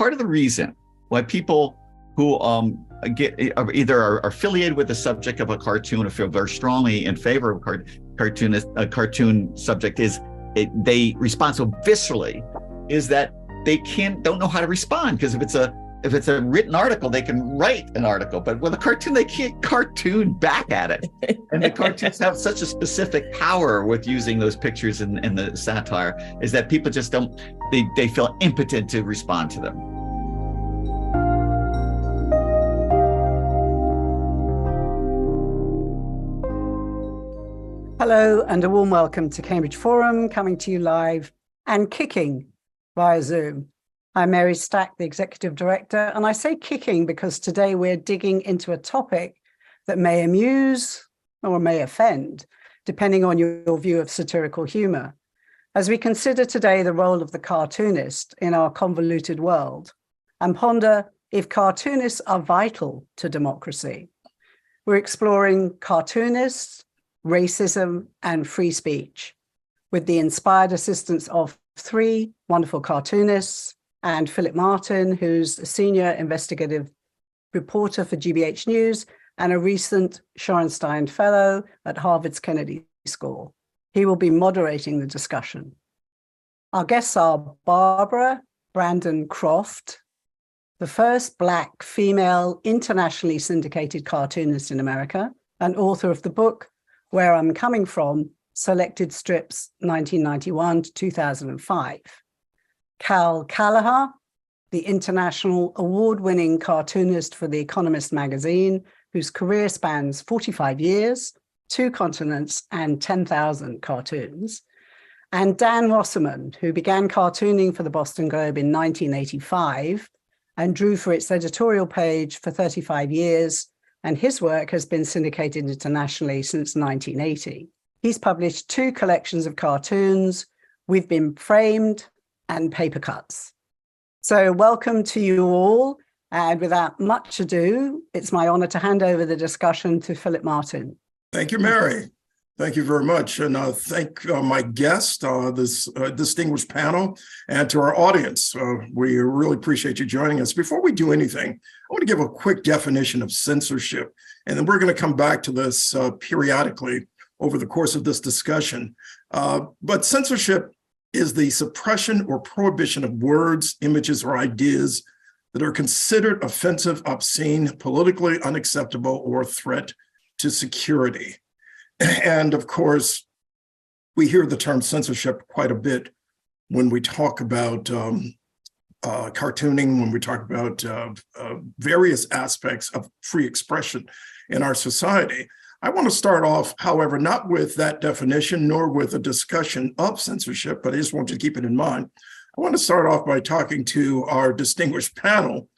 part of the reason why people who are affiliated with the subject of a cartoon or feel very strongly in favor of a cartoon subject they respond so viscerally, is that they don't know how to respond, because if it's a written article, they can write an article, but with a cartoon, they can't cartoon back at it. And the cartoons have such a specific power with using those pictures in the satire, is that people just they feel impotent to respond to them. Hello, and a warm welcome to Cambridge Forum, coming to you live and kicking via Zoom. I'm Mary Stack, the Executive Director, and I say kicking because today we're digging into a topic that may amuse or may offend, depending on your view of satirical humor, as we consider today the role of the cartoonist in our convoluted world and ponder if cartoonists are vital to democracy. We're exploring cartoonists, racism, and free speech, with the inspired assistance of three wonderful cartoonists and Philip Martin, who's a senior investigative reporter for GBH News and a recent Shorenstein Fellow at Harvard's Kennedy School. He will be moderating the discussion. Our guests are Barbara Brandon Croft, the first Black female internationally syndicated cartoonist in America and author of the book Where I'm Coming From, Selected Strips 1991 to 2005. Cal Callagher, the international award-winning cartoonist for The Economist magazine, whose career spans 45 years, 2 continents, and 10,000 cartoons. And Dan Wasserman, who began cartooning for the Boston Globe in 1985 and drew for its editorial page for 35 years, and his work has been syndicated internationally since 1980. He's published 2 collections of cartoons, We've Been Framed and Paper Cuts. So welcome to you all. And without much ado, it's my honor to hand over the discussion to Philip Martin. Thank you, Mary. Thank you very much. And thank my guest, this distinguished panel, and to our audience. We really appreciate you joining us. Before we do anything, I want to give a quick definition of censorship, and then we're going to come back to this periodically over the course of this discussion. But censorship is the suppression or prohibition of words, images, or ideas that are considered offensive, obscene, politically unacceptable, or a threat to security. And of course, we hear the term censorship quite a bit when we talk about cartooning, when we talk about various aspects of free expression in our society. I want to start off, however, not with that definition, nor with a discussion of censorship, but I just want you to keep it in mind. I want to start off by talking to our distinguished panel,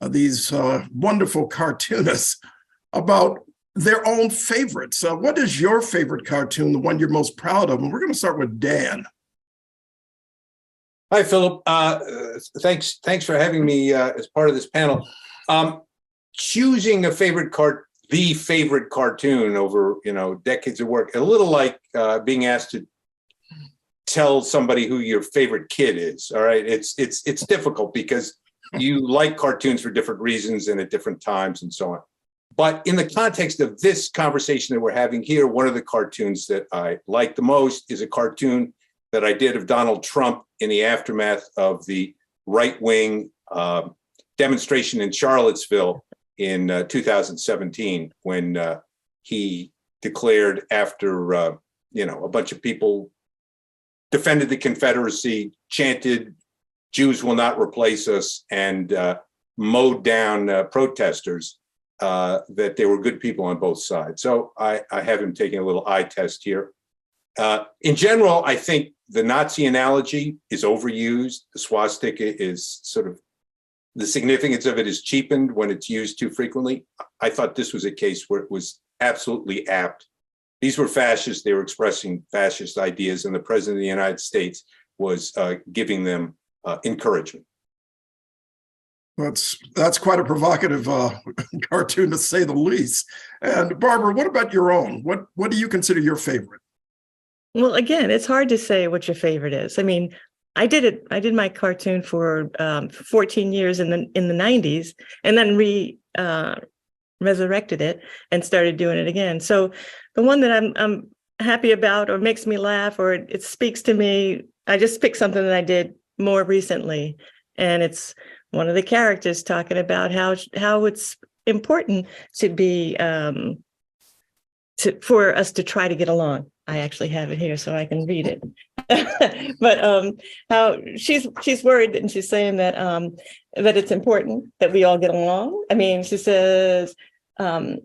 these wonderful cartoonists, about their own favorites. What is your favorite cartoon, the one you're most proud of? And we're going to start with Dan. Hi, Philip. Thanks for having me as part of this panel. Choosing the favorite cartoon over decades of work, a little like being asked to tell somebody who your favorite kid is. All right, it's difficult because you like cartoons for different reasons and at different times and so on. But in the context of this conversation that we're having here, one of the cartoons that I like the most is a cartoon that I did of Donald Trump in the aftermath of the right-wing demonstration in Charlottesville in 2017, when he declared, after a bunch of people defended the Confederacy, chanted, "Jews will not replace us," and mowed down protesters, that there were good people on both sides. So I have him taking a little eye test here. In general, I think the Nazi analogy is overused. The swastika is sort of, the significance of it is cheapened when it's used too frequently. I thought this was a case where it was absolutely apt. These were fascists. They were expressing fascist ideas, and the president of the United States was giving them encouragement. That's quite a provocative cartoon, to say the least. And Barbara, what about your own? What do you consider your favorite? Well, again, it's hard to say what your favorite is. I mean, I did my cartoon for 14 years in the 90s, and then resurrected it and started doing it again. So the one that I'm happy about, or makes me laugh, or it speaks to me, I just picked something that I did more recently, and it's one of the characters talking about how it's important to be for us to try to get along. I actually have it here so I can read it. But how she's worried, and she's saying that that it's important that we all get along. I mean, she says, I'm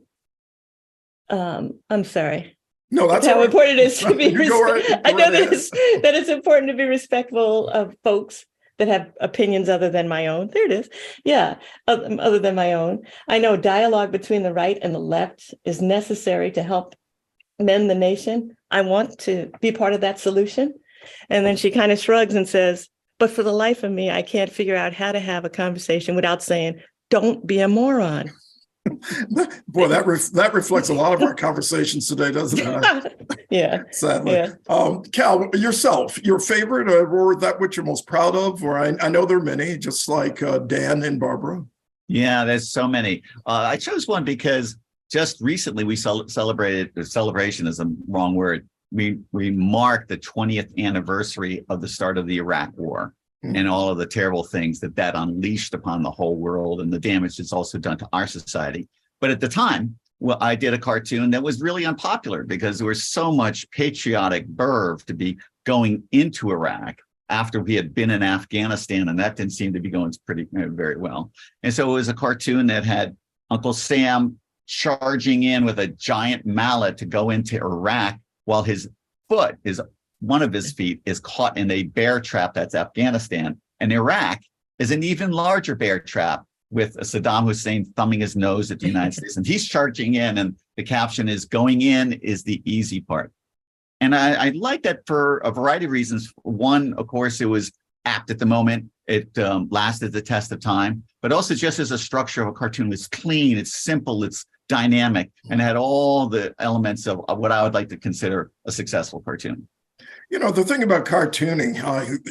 sorry. No, that's how right. important it is to be. I know that that it's important to be respectful of folks that have opinions other than my own. There it is. Yeah, other than my own. I know dialogue between the right and the left is necessary to help mend the nation. I want to be part of that solution. And then she kind of shrugs and says, but for the life of me, I can't figure out how to have a conversation without saying, don't be a moron. Boy, that reflects a lot of our conversations today, doesn't it? Yeah. Sadly. Yeah. Cal, yourself, your favorite, or that which you're most proud of? Or I know there are many, just like Dan and Barbara. Yeah, there's so many. I chose one because just recently we celebrated, celebration is the wrong word. We marked the 20th anniversary of the start of the Iraq War. And all of the terrible things that unleashed upon the whole world, and the damage it's also done to our society. But at the time, well, I did a cartoon that was really unpopular because there was so much patriotic verve to be going into Iraq after we had been in Afghanistan, and that didn't seem to be going very well. And so it was a cartoon that had Uncle Sam charging in with a giant mallet to go into Iraq while his foot is one of his feet is caught in a bear trap that's Afghanistan. And Iraq is an even larger bear trap with Saddam Hussein thumbing his nose at the United States. And he's charging in, and the caption is, going in is the easy part. And I like that for a variety of reasons. One, of course, it was apt at the moment. It lasted the test of time, but also just as a structure of a cartoon, it's clean, it's simple, it's dynamic, and had all the elements of what I would like to consider a successful cartoon. You know, the thing about cartooning,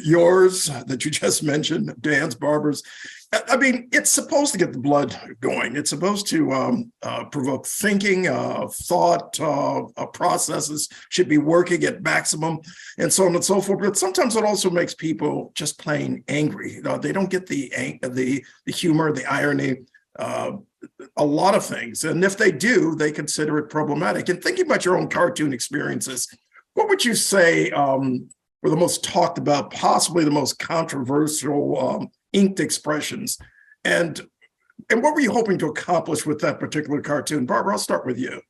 yours that you just mentioned, Dan's, Barbara's, I mean, it's supposed to get the blood going. It's supposed to provoke thinking, thought, processes should be working at maximum, and so on and so forth. But sometimes it also makes people just plain angry. They don't get the humor, the irony, a lot of things. And if they do, they consider it problematic. And thinking about your own cartoon experiences, what would you say were the most talked about, possibly the most controversial inked expressions? And what were you hoping to accomplish with that particular cartoon? Barbara, I'll start with you.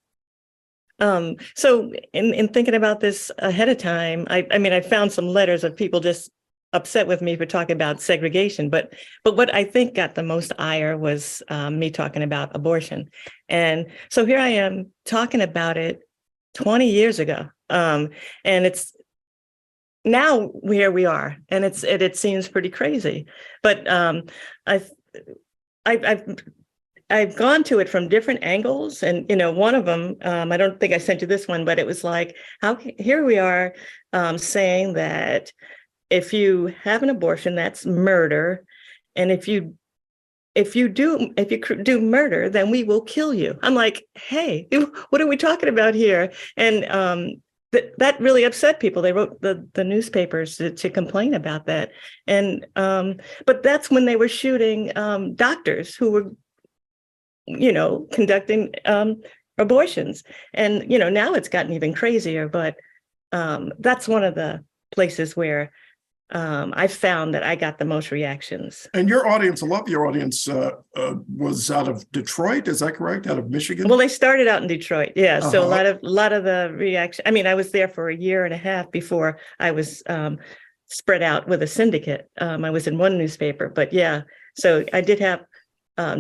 So in thinking about this ahead of time, I mean, I found some letters of people just upset with me for talking about segregation, but what I think got the most ire was me talking about abortion. And so here I am talking about it 20 years ago. And it's now where we are, and it seems pretty crazy, but I've gone to it from different angles, and one of them, I don't think I sent you this one, but it was like, here we are saying that if you have an abortion, that's murder, and if you do murder, then we will kill you. I'm like, hey, what are we talking about here? And that really upset people. They wrote the newspapers to complain about that. And but that's when they were shooting doctors who were, conducting abortions. And now it's gotten even crazier. But that's one of the places where I found that I got the most reactions. And your audience, a lot of your audience was out of Detroit, is that correct? Out of Michigan? Well, they started out in Detroit, yeah. So a lot of the reaction. I mean, I was there for a year and a half before I was spread out with a syndicate. I was in one newspaper, but yeah. So I did have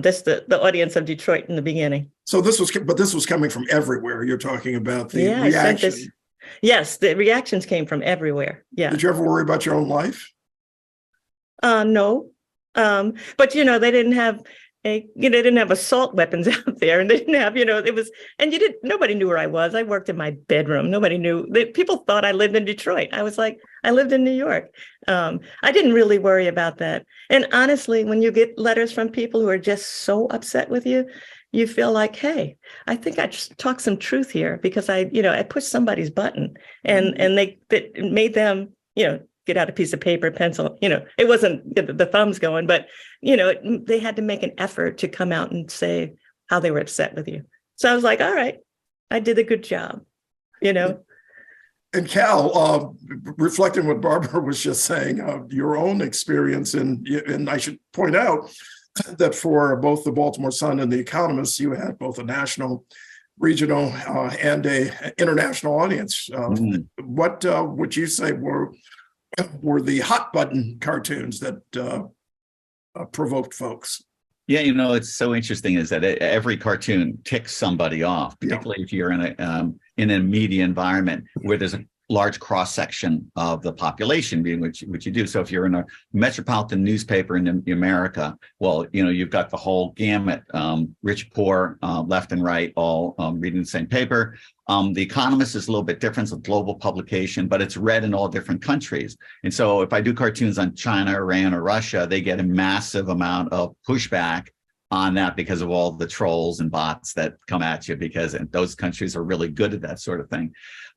just the audience of Detroit in the beginning. So this was coming from everywhere. You're talking about the reaction. Yes, the reactions came from everywhere. Yeah. Did you ever worry about your own life? No. But they didn't have they didn't have assault weapons out there, and they didn't have, nobody knew where I was. I worked in my bedroom. Nobody knew. People thought I lived in Detroit. I was like, I lived in New York. I didn't really worry about that. And honestly, when you get letters from people who are just so upset with you, you feel like, hey, I think I just talked some truth here because I pushed somebody's button, and it made them, get out a piece of paper, pencil, it wasn't the thumbs going, but, they had to make an effort to come out and say how they were upset with you. So I was like, all right, I did a good job, And Cal, reflecting what Barbara was just saying, your own experience, and I should point out that for both the Baltimore Sun and the Economist, you had both a national, regional, and a international audience. What would you say were the hot button cartoons that provoked folks? Yeah, it's so interesting is that every cartoon ticks somebody off, particularly if you're in a media environment where there's a large cross section of the population, being which you do. So if you're in a metropolitan newspaper in America, well, you've got the whole gamut, rich, poor, left and right, all reading the same paper. The Economist is a little bit different. It's a global publication, but it's read in all different countries. And so if I do cartoons on China, Iran, or Russia, they get a massive amount of pushback on that because of all the trolls and bots that come at you, because those countries are really good at that sort of thing.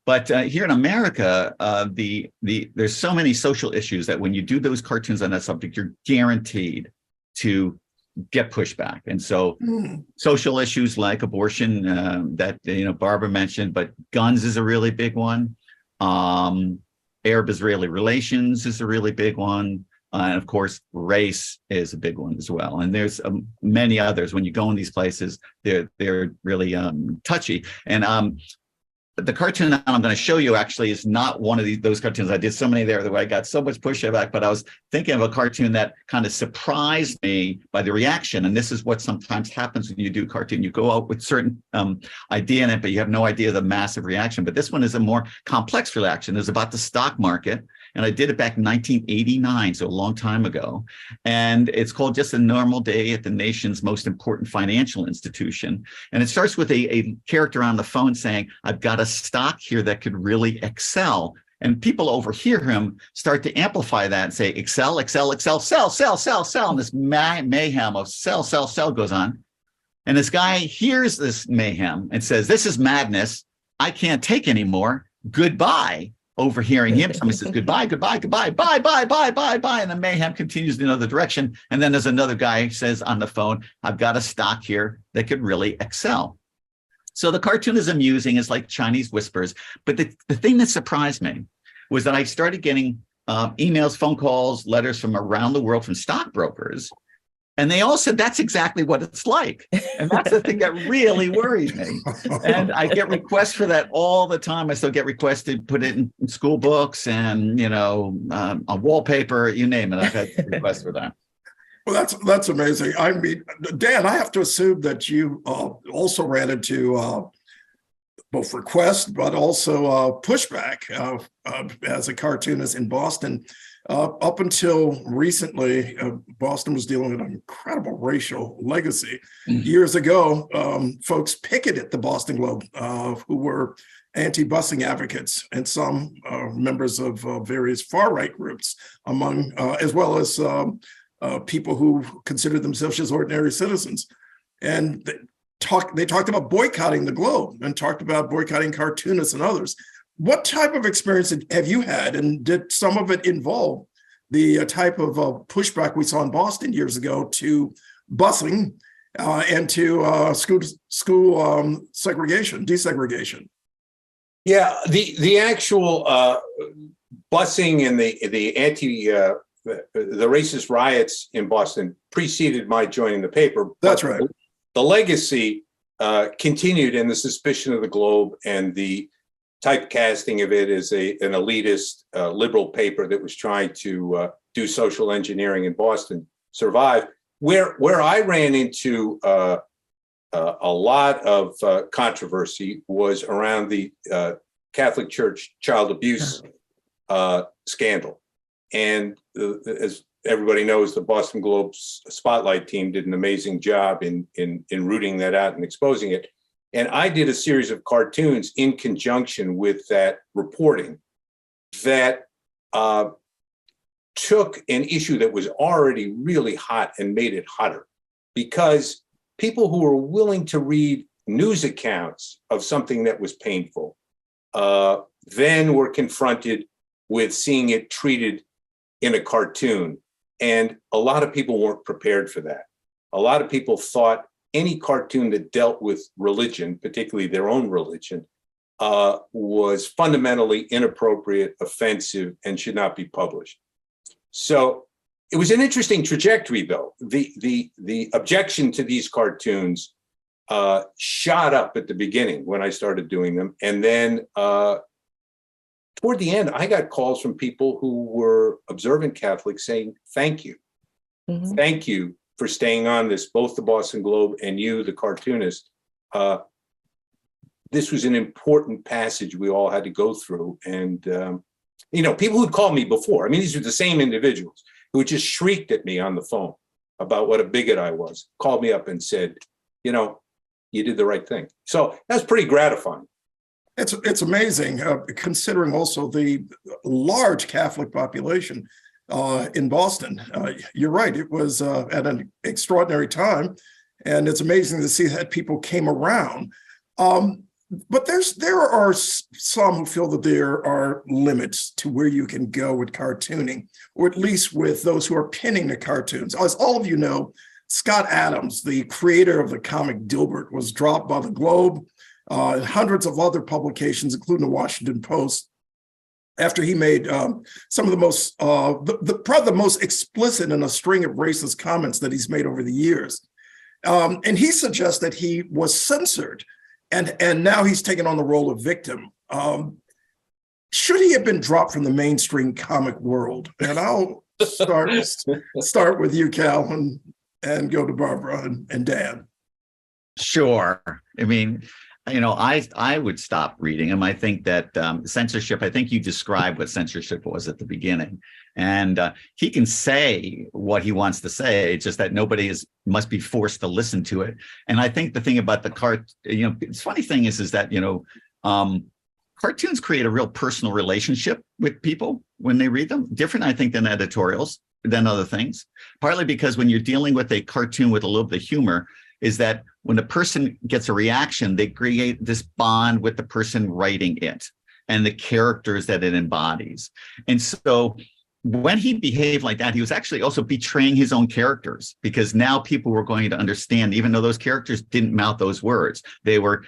But here in America, there's so many social issues that when you do those cartoons on that subject, you're guaranteed to get pushback. And so social issues like abortion that Barbara mentioned, but guns is a really big one. Arab-Israeli relations is a really big one. And of course, race is a big one as well. And there's many others. When you go in these places, they're really touchy. And the cartoon that I'm going to show you actually is not one of those cartoons. I did so many there that I got so much pushback, but I was thinking of a cartoon that kind of surprised me by the reaction. And this is what sometimes happens when you do cartoon. You go out with certain idea in it, but you have no idea of the massive reaction. But this one is a more complex reaction. It's about the stock market. And I did it back in 1989, so a long time ago. And it's called Just a Normal Day at the Nation's Most Important Financial Institution. And it starts with a character on the phone saying, I've got a stock here that could really excel. And people overhear him start to amplify that and say, excel, excel, excel, sell, sell, sell, sell. And this mayhem of sell, sell, sell goes on. And this guy hears this mayhem and says, this is madness. I can't take anymore. Goodbye. Overhearing him, somebody says goodbye, goodbye, goodbye, bye, bye, bye, bye, bye, and the mayhem continues in another direction. And then there's another guy who says on the phone, I've got a stock here that could really excel. So the cartoon is amusing, it's like Chinese whispers. But the thing that surprised me was that I started getting emails, phone calls, letters from around the world from stockbrokers. And they all said, that's exactly what it's like. And that's the thing that really worries me. And I get requests for that all the time. I still get requests to put it in school books and, on wallpaper, you name it. I've had requests for that. Well, that's amazing. I mean, Dan, I have to assume that you also ran into both requests, but also pushback as a cartoonist in Boston. Up until recently, Boston was dealing with an incredible racial legacy. Years ago, folks picketed the Boston Globe who were anti-busing advocates, and some members of various far-right groups, among as well as people who considered themselves as ordinary citizens. And they talked about boycotting the Globe and talked about boycotting cartoonists and others. What type of experience have you had, and did some of it involve the type of pushback we saw in Boston years ago to busing and to school segregation, desegregation? Yeah, the actual busing and the racist riots in Boston preceded my joining the paper. That's right. The legacy continued in the suspicion of the Globe and the typecasting of it as an elitist liberal paper that was trying to do social engineering in Boston survive. Where I ran into a lot of controversy was around the Catholic Church child abuse scandal. And as everybody knows the Boston Globe's Spotlight team did an amazing job in rooting that out and exposing it. And I did a series of cartoons in conjunction with that reporting that took an issue that was already really hot and made it hotter, because people who were willing to read news accounts of something that was painful then were confronted with seeing it treated in a cartoon. And a lot of people weren't prepared for that. A lot of people thought any cartoon that dealt with religion, particularly their own religion, was fundamentally inappropriate, offensive, and should not be published. So it was an interesting trajectory, though. The objection to these cartoons shot up at the beginning when I started doing them. And then toward the end, I got calls from people who were observant Catholics saying, thank you. Mm-hmm. Thank you for staying on this, both the Boston Globe and you, the cartoonist. This was an important passage we all had to go through. And, people who'd called me before, these are the same individuals who just shrieked at me on the phone about what a bigot I was, called me up and said, you did the right thing. So that's pretty gratifying. It's amazing, considering also the large Catholic population in Boston. You're right, it was at an extraordinary time, and it's amazing to see that people came around. But there are some who feel that there are limits to where you can go with cartooning, or at least with those who are pinning the cartoons. As all of you know, Scott Adams, the creator of the comic Dilbert, was dropped by the Globe, hundreds of other publications, including the Washington Post, after he made some of the most, probably the most explicit in a string of racist comments that he's made over the years. And he suggests that he was censored, and now he's taken on the role of victim. Should he have been dropped from the mainstream comic world? And I'll start with you, Cal, and go to Barbara and Dan. Sure. I would stop reading him. I think that censorship, I think you described what censorship was at the beginning. And he can say what he wants to say. It's just that nobody must be forced to listen to it. And I think the thing about the the funny thing is that, cartoons create a real personal relationship with people when they read them. Different, I think, than editorials, than other things. Partly because when you're dealing with a cartoon with a little bit of humor, is that when a person gets a reaction, they create this bond with the person writing it and the characters that it embodies. And so when he behaved like that, he was actually also betraying his own characters, because now people were going to understand, even though those characters didn't mouth those words, they were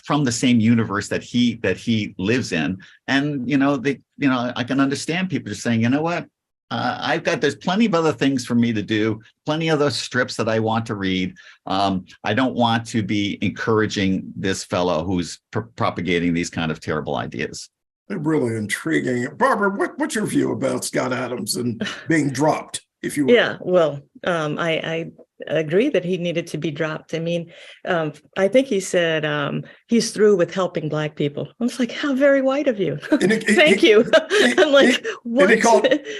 from the same universe that he lives in. And, I can understand people just saying, you know what? There's plenty of other things for me to do, plenty of those strips that I want to read. I don't want to be encouraging this fellow who's propagating these kind of terrible ideas. They're really intriguing. Barbara, what's your view about Scott Adams and being dropped, if you will? Yeah, well, I agree that he needed to be dropped. I think he said he's through with helping Black people. I was like, how very white of you. Thank you. I'm like, what?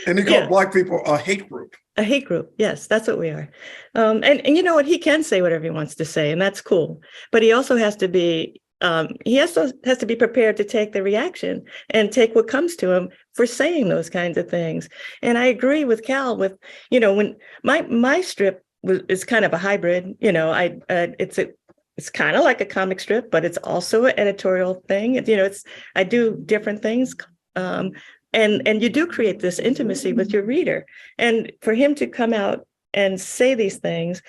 And he called Black people a hate group. A hate group. Yes, that's what we are. And you know what? He can say whatever he wants to say, and that's cool. But he also has to be has to be prepared to take the reaction and take what comes to him for saying those kinds of things. And I agree with Cal with, when my strip is kind of a hybrid, it's kind of like a comic strip, but it's also an editorial thing. I do different things. And you do create this intimacy with your reader. And for him to come out and say these things,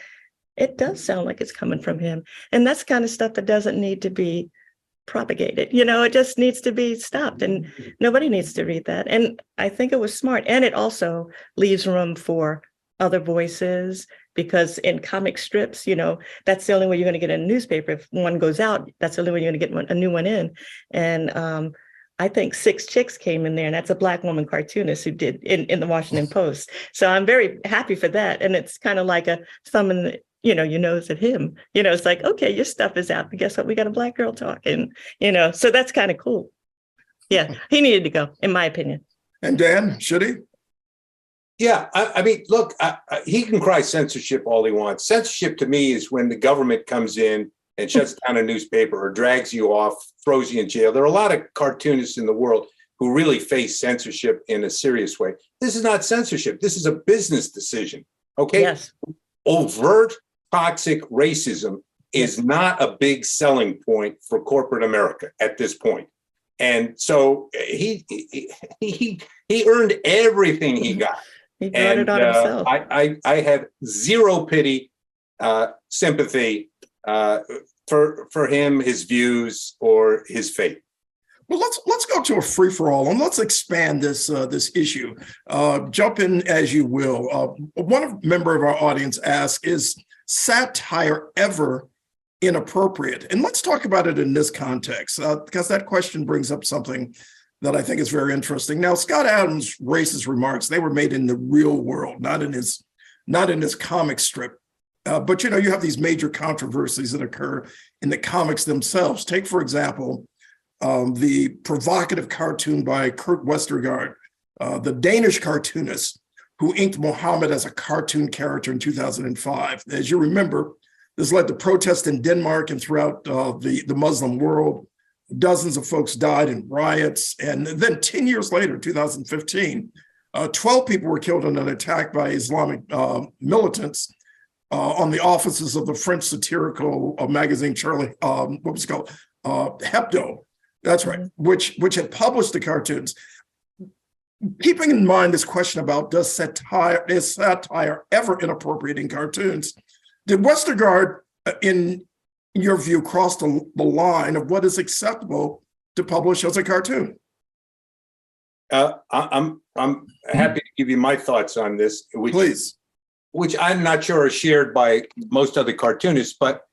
it does sound like it's coming from him. And that's kind of stuff that doesn't need to be propagated. It just needs to be stopped, and nobody needs to read that. And I think it was smart. And it also leaves room for other voices, because in comic strips, that's the only way you're going to get a newspaper. If one goes out, that's the only way you're going to get a new one in. And I think 6 Chicks came in there, and that's a Black woman cartoonist who did in the Washington Post. So I'm very happy for that. And it's kind of like a thumb in the, your nose at him. It's like, okay, your stuff is out, but guess what? We got a Black girl talking, so that's kind of cool. Yeah, he needed to go, in my opinion. And Dan, should he? Yeah, I mean, look, he can cry censorship all he wants. Censorship to me is when the government comes in and shuts down a newspaper or drags you off, throws you in jail. There are a lot of cartoonists in the world who really face censorship in a serious way. This is not censorship. This is a business decision. Okay. Yes. Overt toxic racism is not a big selling point for corporate America at this point. And so he earned everything he got. He brought it on himself. I have zero pity, sympathy for him, his views, or his fate. Well, let's go to a free for all and let's expand this issue. Jump in as you will. One member of our audience asked, "Is satire ever inappropriate?" And let's talk about it in this context, because that question brings up something that I think is very interesting. Now, Scott Adams' racist remarks, they were made in the real world, not in his comic strip. But you have these major controversies that occur in the comics themselves. Take, for example, the provocative cartoon by Kurt Westergaard, the Danish cartoonist who inked Muhammad as a cartoon character in 2005. As you remember, this led to protests in Denmark and throughout the Muslim world. Dozens of folks died in riots. And then 10 years later, 2015, 12 people were killed in an attack by Islamic militants on the offices of the French satirical magazine, Hebdo. That's right, which had published the cartoons. Keeping in mind this question about is satire ever inappropriate in cartoons, did Westergaard, in your view, cross the line of what is acceptable to publish as a cartoon? I'm happy to give you my thoughts on this, Please. Which I'm not sure are shared by most other cartoonists, but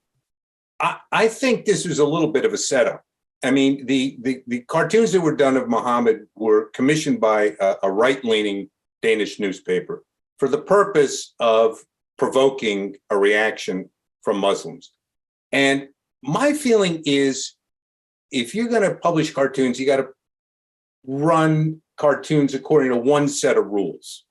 I think this was a little bit of a setup. I mean, the cartoons that were done of Muhammad were commissioned by a right-leaning Danish newspaper for the purpose of provoking a reaction from Muslims. And my feeling is, if you're going to publish cartoons, you got to run cartoons according to one set of rules.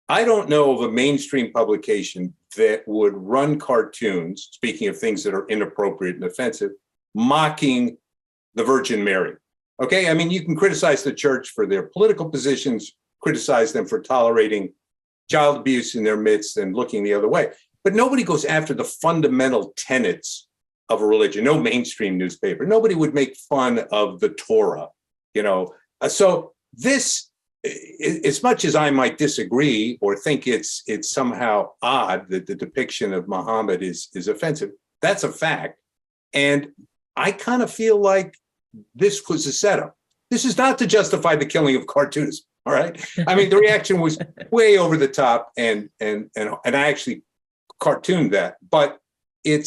I don't know of a mainstream publication that would run cartoons, speaking of things that are inappropriate and offensive, mocking the Virgin Mary. Okay, I mean, you can criticize the church for their political positions, criticize them for tolerating child abuse in their midst and looking the other way. But nobody goes after the fundamental tenets of a religion. No mainstream newspaper. Nobody would make fun of the Torah, So this, as much as I might disagree or think it's somehow odd that the depiction of Muhammad is offensive, that's a fact. And I kind of feel like this was a setup. This is not to justify the killing of cartoonists. All right. I mean, the reaction was way over the top, and I actually cartooned that. But it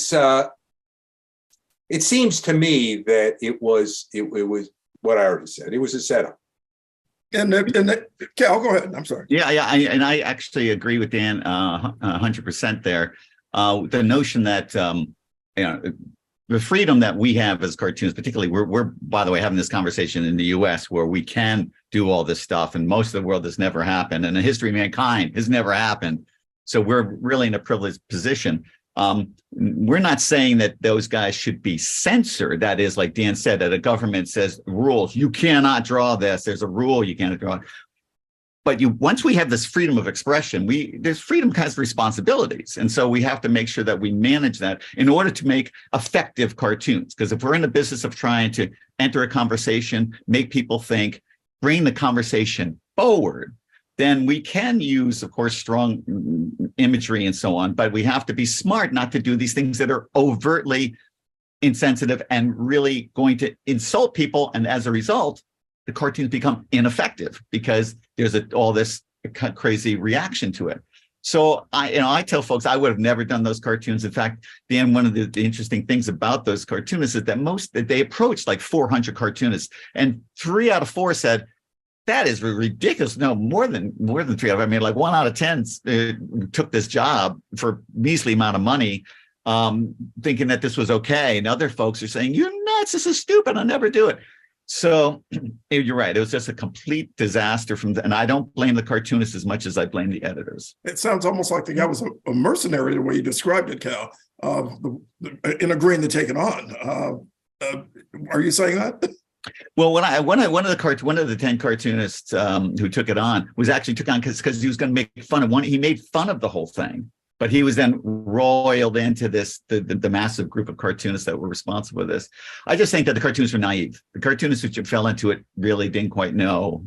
seems to me that it was what I already said. It was a setup. And Cal, go ahead. I'm sorry. Yeah, I actually agree with Dan 100% there. The notion that the freedom that we have as cartoonists, particularly, we're by the way having this conversation in the U.S. where we can do all this stuff, and most of the world has never happened, and the history of mankind has never happened. So we're really in a privileged position. We're not saying that those guys should be censored. That is, like Dan said, that a government says rules, you cannot draw this. There's a rule you cannot draw. But once we have this freedom of expression, there's freedom has responsibilities. And so we have to make sure that we manage that in order to make effective cartoons. Because if we're in the business of trying to enter a conversation, make people think, bring the conversation forward, then we can use, of course, strong imagery and so on. But we have to be smart not to do these things that are overtly insensitive and really going to insult people. And as a result, the cartoons become ineffective because there's all this crazy reaction to it. So I tell folks I would have never done those cartoons. In fact, Dan, one of the interesting things about those cartoonists is that they approached like 400 cartoonists, and 3 out of 4 said, that is ridiculous. No, more than 3 out of, I mean, like 1 out of 10 took this job for measly amount of money, thinking that this was okay. And other folks are saying, you're nuts, this is stupid, I'll never do it. So you're right. It was just a complete disaster and I don't blame the cartoonists as much as I blame the editors. It sounds almost like the guy was a mercenary the way you described it, Cal, in agreeing to take it on. Are you saying that? Well, one of the 10 cartoonists who took it on took on because he was going to make fun of one. He made fun of the whole thing, but he was then roiled into the massive group of cartoonists that were responsible for this. I just think that the cartoonists were naive. The cartoonists who fell into it really didn't quite know,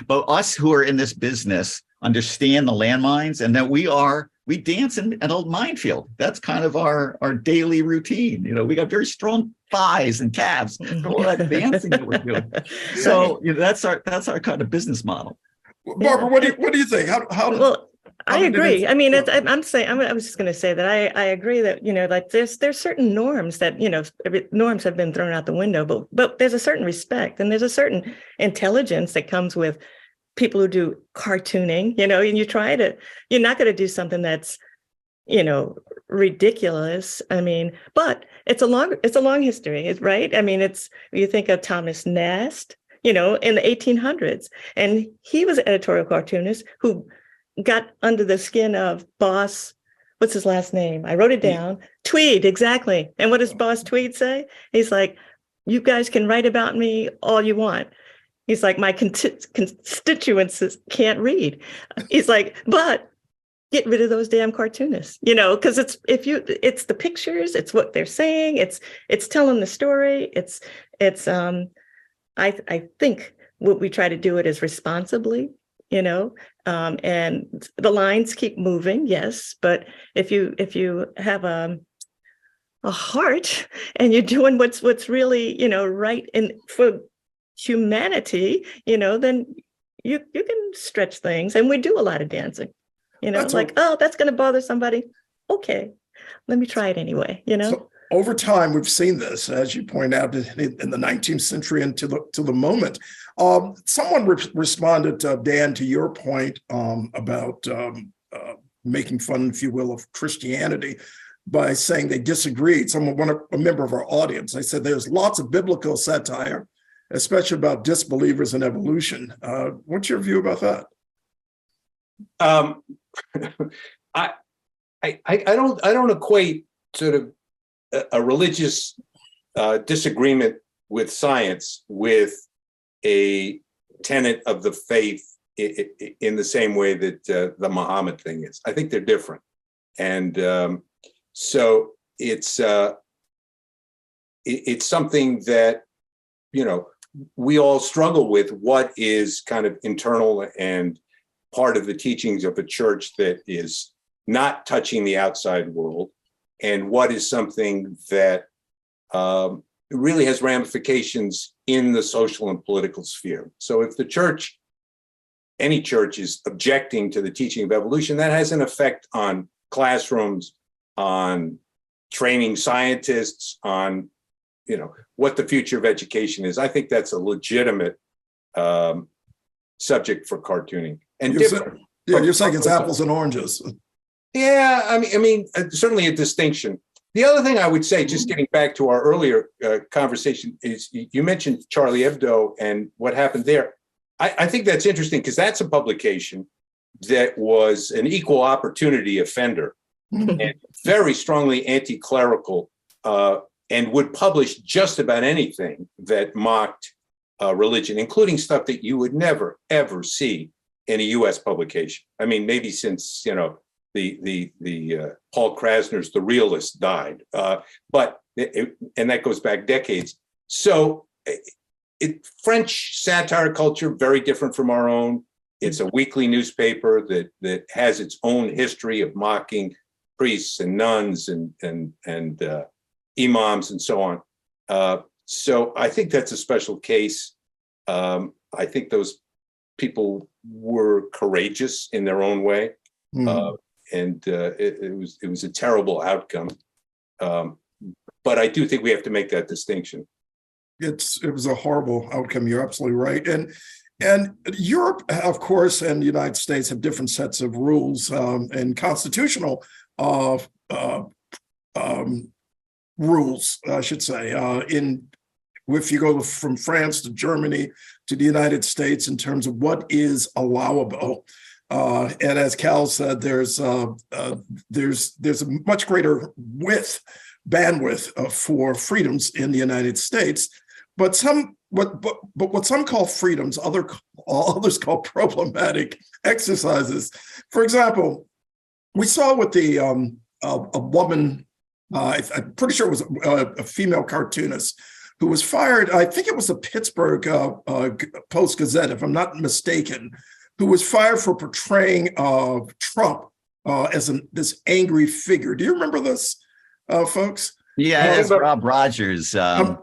But us who are in this business understand the landmines, and that we dance in an old minefield. That's kind of our daily routine. We got very strong thighs and calves for all that dancing that we're doing. So that's our kind of business model. Barbara, what do you think? Well, I agree. I mean, I was just going to say that I agree that like there's certain norms that norms have been thrown out the window, but there's a certain respect and there's a certain intelligence that comes with people who do cartooning, and you're not going to do something that's, ridiculous. I mean, but it's a long history, right? I mean, you think of Thomas Nast, in the 1800s, and he was an editorial cartoonist who got under the skin of Boss. What's his last name? I wrote it down. Tweed, exactly. And what does Boss Tweed say? He's like, you guys can write about me all you want. He's like, my constituents can't read. He's like, but get rid of those damn cartoonists, because it's the pictures, it's what they're saying, it's telling the story. I think what we try to do it is responsibly, and the lines keep moving, yes, but if you have a heart and you're doing what's really right and for humanity, then you can stretch things, and we do a lot of dancing. That's going to bother somebody. Okay, let me try it anyway. So over time, we've seen this, as you point out, in the 19th century and to the moment. Someone responded, Dan, to your point about making fun, if you will, of Christianity by saying they disagreed. A member of our audience, they said there's lots of biblical satire, especially about disbelievers and evolution. What's your view about that? I don't equate sort of a religious disagreement with science with a tenet of the faith in the same way that the Muhammad thing is. I think they're different, and so it's something that we all struggle with. What is kind of internal and part of the teachings of a church that is not touching the outside world, and what is something that really has ramifications in the social and political sphere. So if any church is objecting to the teaching of evolution, that has an effect on classrooms, on training scientists, on what the future of education is. I think that's a legitimate subject for cartooning. And you're saying it's apples and oranges. Yeah, I mean, certainly a distinction. The other thing I would say, just getting back to our earlier conversation, is you mentioned Charlie Hebdo and what happened there. I think that's interesting because that's a publication that was an equal opportunity offender and very strongly anti-clerical, and would publish just about anything that mocked religion, including stuff that you would never, ever see in a U.S. publication. I mean, maybe since, the Paul Krasner's The Realist died, but that goes back decades. So French satire culture, very different from our own. It's a weekly newspaper that has its own history of mocking priests and nuns and imams and so on. So I think that's a special case. I think those people were courageous in their own way. And it was a terrible outcome. But I do think we have to make that distinction. It was a horrible outcome. You're absolutely right. And Europe, of course, and the United States have different sets of rules and constitutional rules, I should say, in if you go from France to Germany to the United States in terms of what is allowable. And as Cal said, there's a much greater bandwidth for freedoms in the United States. But what some call freedoms, others call problematic exercises. For example, we saw with the a woman, I'm pretty sure it was a female cartoonist who was fired. I think it was the Pittsburgh Post-Gazette, if I'm not mistaken, who was fired for portraying Trump as this angry figure. Do you remember this, folks? Yeah, it's Rob Rogers. I'm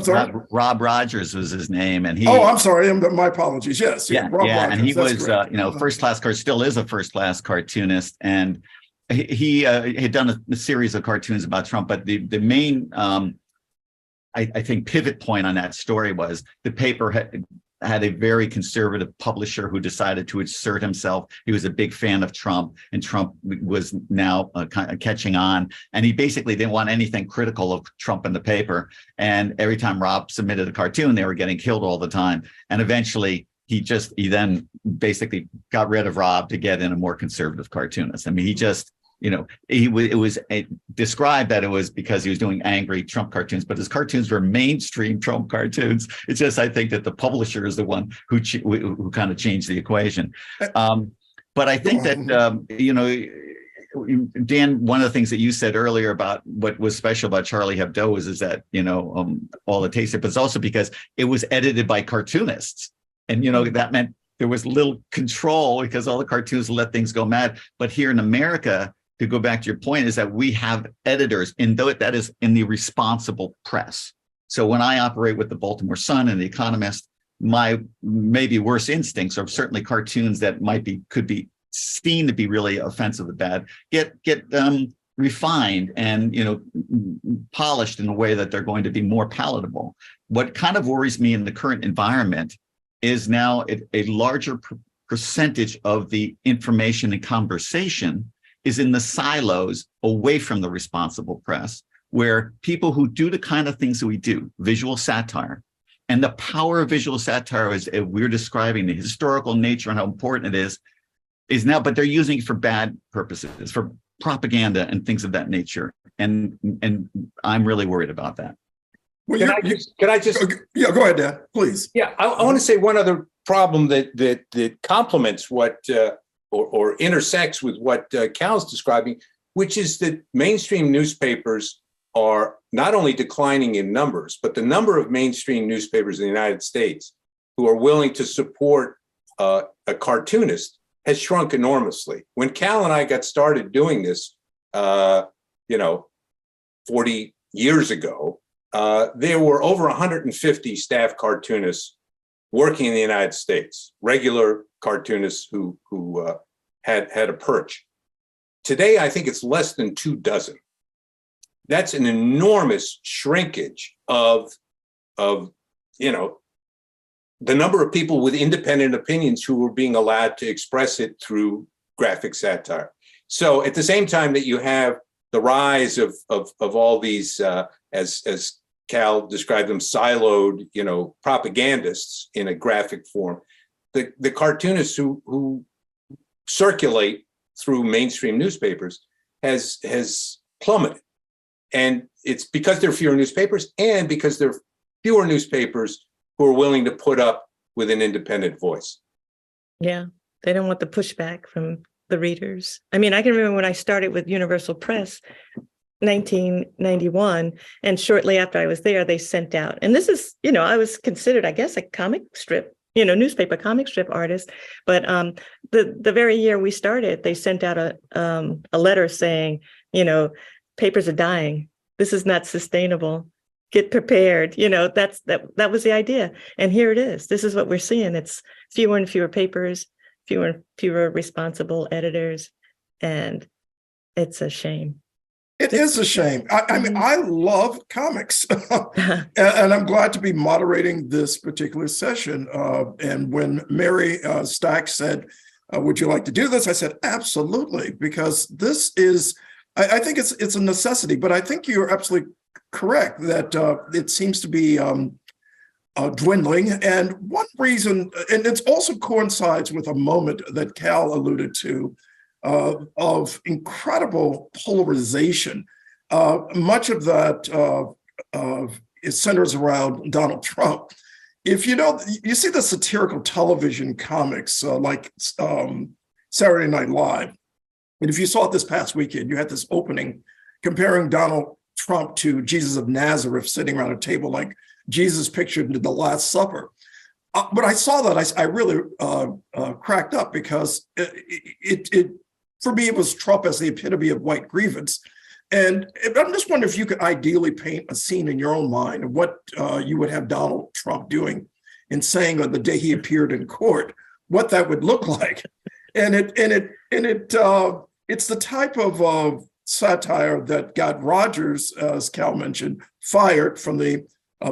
sorry. Rob Rogers was his name, and he. Oh, I'm sorry. My apologies. Yes. Yeah, Rob yeah, Rogers, and he was, still is a first-class cartoonist, and he had done a series of cartoons about Trump. But the main, I think, pivot point on that story was the paper had a very conservative publisher who decided to assert himself. He was a big fan of Trump, and Trump was now kind of catching on. And he basically didn't want anything critical of Trump in the paper. And every time Rob submitted a cartoon, they were getting killed all the time. And eventually, he then basically got rid of Rob to get in a more conservative cartoonist. I mean, he just, it was described that it was because he was doing angry Trump cartoons, but his cartoons were mainstream Trump cartoons. It's just, I think that the publisher is the one who kind of changed the equation. But I think that, Dan, one of the things that you said earlier about what was special about Charlie Hebdo is that, all the taste, but it's also because it was edited by cartoonists. And, that meant there was little control because all the cartoons let things go mad. But here in America, to go back to your point, is that we have editors, and though that is in the responsible press. So when I operate with the Baltimore Sun and the Economist, my maybe worst instincts are certainly cartoons that could be seen to be really offensive and bad, get refined and polished in a way that they're going to be more palatable. What kind of worries me in the current environment is now a larger percentage of the information and conversation is in the silos away from the responsible press, where people who do the kind of things that we do, visual satire, and the power of visual satire is we're describing the historical nature and how important it is now, but they're using it for bad purposes, for propaganda and things of that nature. And I'm really worried about that. Well, can I just? Yeah, go ahead, Dan, please. Yeah, I want to say one other problem that complements what or intersects with what Cal's describing, which is that mainstream newspapers are not only declining in numbers, but the number of mainstream newspapers in the United States who are willing to support a cartoonist has shrunk enormously. When Cal and I got started doing this, 40 years ago, there were over 150 staff cartoonists working in the United States, regular cartoonists who had a perch. Today, I think it's less than 24. That's an enormous shrinkage of the number of people with independent opinions who were being allowed to express it through graphic satire. So at the same time that you have the rise of all these, as Cal described them, siloed, propagandists in a graphic form, the cartoonists who circulate through mainstream newspapers has plummeted. And it's because there are fewer newspapers and because there are fewer newspapers who are willing to put up with an independent voice. Yeah, they don't want the pushback from the readers. I mean, I can remember when I started with Universal Press, 1991, and shortly after I was there, they sent out, and this is, I was considered, I guess, a comic strip, newspaper comic strip artist. But the very year we started, they sent out a letter saying, papers are dying. This is not sustainable. Get prepared. That was the idea. And here it is. This is what we're seeing. It's fewer and fewer papers, fewer and fewer responsible editors, and it's a shame. It is a shame. I mean, I love comics, and I'm glad to be moderating this particular session. And when Mary Stack said, would you like to do this? I said, absolutely, because this is, I think it's a necessity, but I think you're absolutely correct that it seems to be dwindling. And one reason, and it also coincides with a moment that Cal alluded to of incredible polarization. Much of that it centers around Donald Trump. If you know, you see the satirical television comics like Saturday Night Live. And if you saw it this past weekend, you had this opening comparing Donald Trump to Jesus of Nazareth sitting around a table like Jesus pictured in the Last Supper. But I saw that, I really cracked up because it for me, it was Trump as the epitome of white grievance. And I'm just wondering if you could ideally paint a scene in your own mind of what you would have Donald Trump doing and saying on the day he appeared in court, what that would look like. And it's the type of satire that got Rogers, as Cal mentioned, fired from the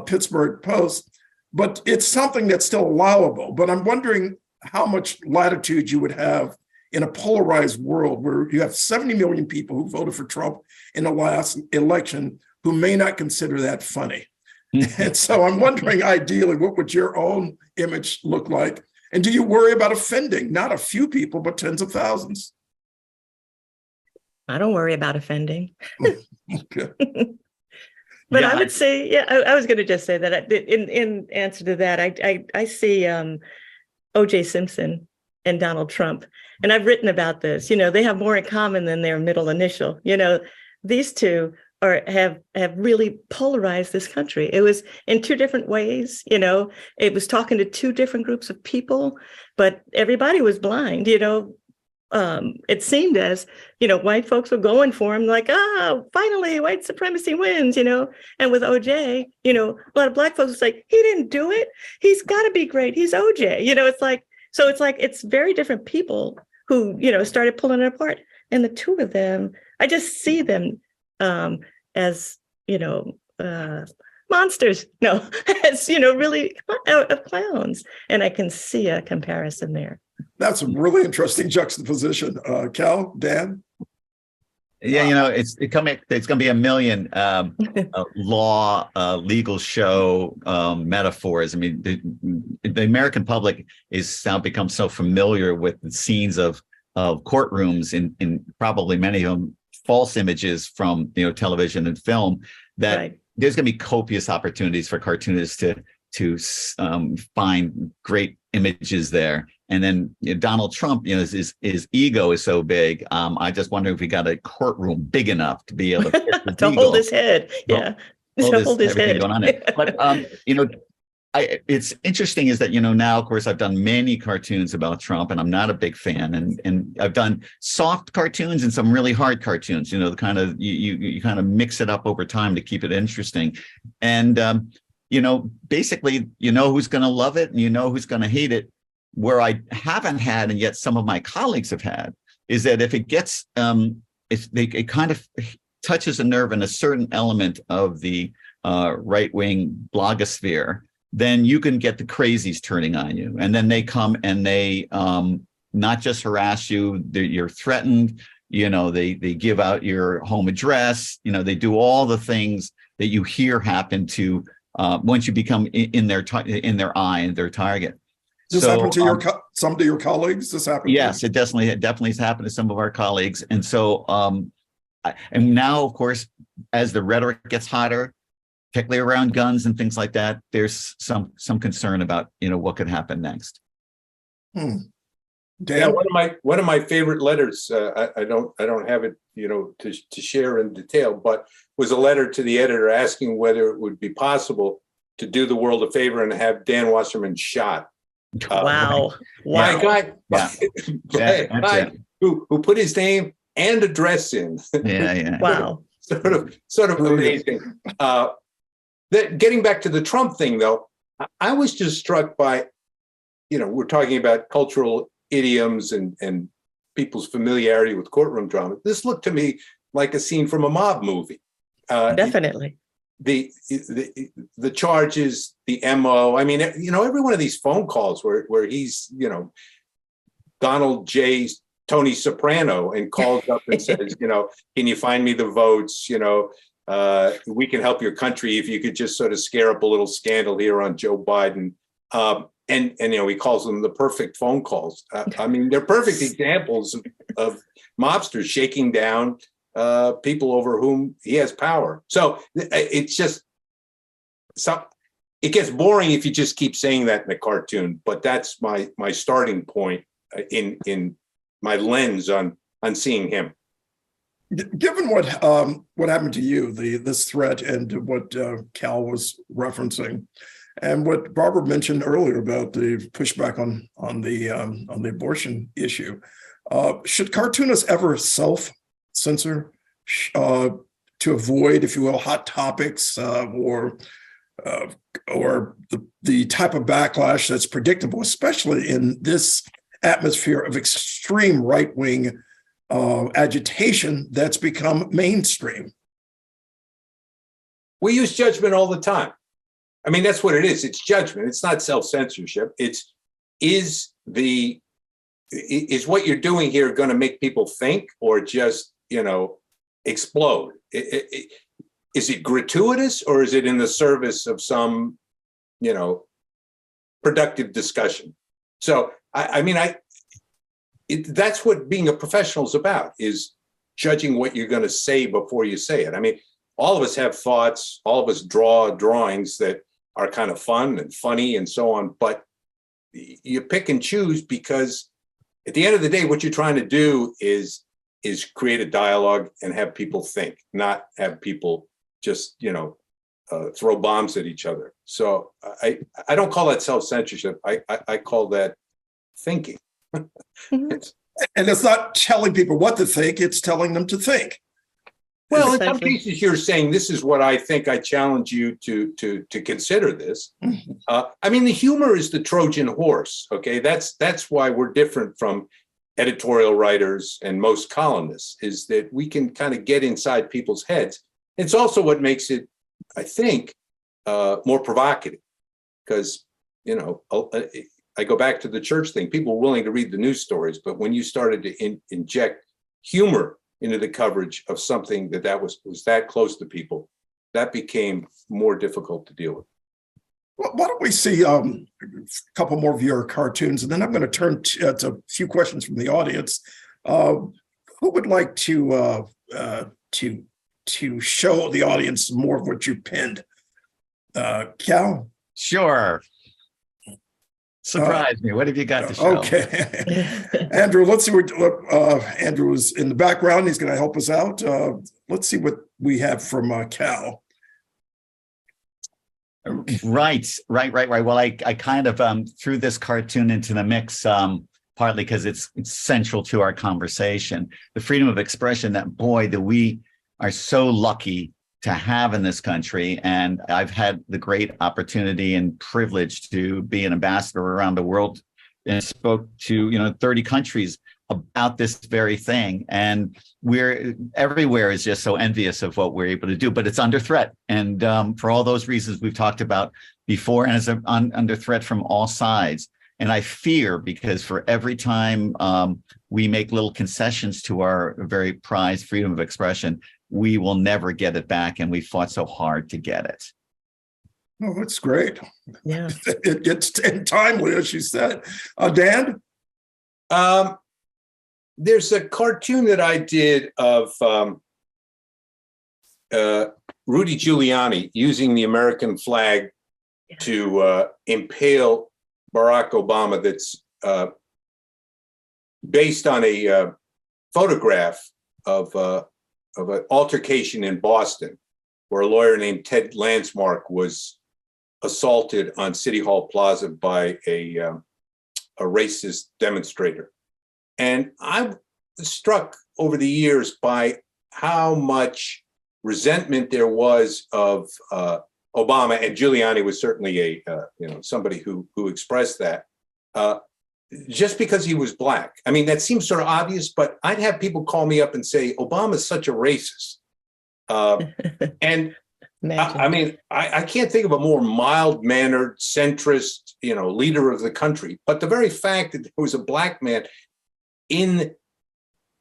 Pittsburgh Post. But it's something that's still allowable. But I'm wondering how much latitude you would have in a polarized world where you have 70 million people who voted for Trump in the last election who may not consider that funny. And so I'm wondering, ideally, what would your own image look like? And do you worry about offending not a few people, but tens of thousands? I don't worry about offending. Okay. But yeah, I would say, yeah, I was going to just say that in answer to that, I see O.J. Simpson and Donald Trump. And I've written about this. They have more in common than their middle initial. These two have really polarized this country. It was in two different ways. It was talking to two different groups of people, but everybody was blind. It seemed as, white folks were going for him like, finally white supremacy wins, and with OJ, a lot of black folks was like, he didn't do it. He's got to be great. He's OJ, it's very different people who, started pulling it apart. And the two of them, I just see them as, monsters, as, really clowns. And I can see a comparison there. That's a really interesting juxtaposition. Cal, Dan? Yeah, it's going to be a million law, legal show metaphors. I mean, the American public is now become so familiar with the scenes of courtrooms in probably many of them false images from television and film that right. There's going to be copious opportunities for cartoonists to find great images there. And then Donald Trump, his ego is so big. I just wonder if we got a courtroom big enough to be able to, to hold his head. Yeah, hold his head. Going on there. But it's interesting is that now, of course, I've done many cartoons about Trump, and I'm not a big fan. And I've done soft cartoons and some really hard cartoons. The kind of you kind of mix it up over time to keep it interesting. And basically, who's going to love it and who's going to hate it. Where I haven't had, and yet some of my colleagues have had, is that if it gets, it kind of touches a nerve in a certain element of the right-wing blogosphere, then you can get the crazies turning on you. And then they come and they not just harass you, you're threatened, they give out your home address, they do all the things that you hear happen to once you become in their eye and their target. Does this happen to some of your colleagues? This happened? Yes, it definitely has happened to some of our colleagues. And so, and now, of course, as the rhetoric gets hotter, particularly around guns and things like that, there's some concern about what could happen next. Dan? Yeah, one of my favorite letters. I don't have it to share in detail, but was a letter to the editor asking whether it would be possible to do the world a favor and have Dan Wasserman shot. Wow! My guy who put his name and address in. Yeah. Wow! sort of amazing. Getting back to the Trump thing, though, I was just struck by, we're talking about cultural idioms and people's familiarity with courtroom drama. This looked to me like a scene from a mob movie. Definitely. The charges, the MO. I mean, every one of these phone calls where he's, Donald J. Tony Soprano and calls up and says, can you find me the votes? we can help your country if you could just sort of scare up a little scandal here on Joe Biden. And he calls them the perfect phone calls. I mean, they're perfect examples of mobsters shaking down people over whom he has power. So it's just it gets boring if you just keep saying that in a cartoon. But that's my starting point in my lens on seeing him. Given what happened to you, this threat, and what Cal was referencing, and what Barbara mentioned earlier about the pushback on the abortion issue, should cartoonists ever self-censor to avoid, if you will, hot topics or the type of backlash that's predictable, especially in this atmosphere of extreme right-wing agitation that's become mainstream? We use judgment all the time. I mean, that's what it is. It's judgment. It's not self-censorship. Is what you're doing here going to make people think, or just, explode? Is it gratuitous, or is it in the service of some, productive discussion? So, that's what being a professional is about, is judging what you're going to say before you say it. I mean, all of us have thoughts, all of us draw drawings that are kind of fun and funny and so on, but you pick and choose, because at the end of the day, what you're trying to do is create a dialogue and have people think, not have people just, throw bombs at each other. So I don't call that self-censorship. I call that thinking. And it's not telling people what to think, it's telling them to think. Well, in some cases, you're saying, this is what I think. I challenge you to consider this. The humor is the Trojan horse. Okay, that's why we're different from editorial writers and most columnists, is that we can kind of get inside people's heads. It's also what makes it, I think, more provocative, because I go back to the church thing. People were willing to read the news stories, but when you started to inject humor into the coverage of something that was that close to people, that became more difficult to deal with. Well, why don't we see a couple more of your cartoons, and then I'm going to turn to a few questions from the audience. Who would like to show the audience more of what you pinned? Cal? Sure. Surprise me. What have you got to show? Okay. Andrew, let's see what Andrew is in the background. He's going to help us out. Let's see what we have from Cal. Right. Well, I kind of threw this cartoon into the mix, partly because it's central to our conversation. The freedom of expression that we are so lucky to have in this country. And I've had the great opportunity and privilege to be an ambassador around the world and spoke to 30 countries about this very thing. And everywhere is just so envious of what we're able to do, but it's under threat. And for all those reasons we've talked about before, and it's under threat from all sides. And I fear, because for every time we make little concessions to our very prized freedom of expression, we will never get it back. And we fought so hard to get it. Oh, that's great. Yeah. It's timely, as you said. Dan? There's a cartoon that I did of Rudy Giuliani using the American flag to impale Barack Obama, that's based on a photograph of an altercation in Boston, where a lawyer named Ted Landsmark was assaulted on City Hall Plaza by a racist demonstrator. And I was struck over the years by how much resentment there was of Obama, and Giuliani was certainly somebody who expressed that, just because he was Black. I mean, that seems sort of obvious, but I'd have people call me up and say, Obama's such a racist. And I can't think of a more mild-mannered, centrist, leader of the country. But the very fact that there was a Black man in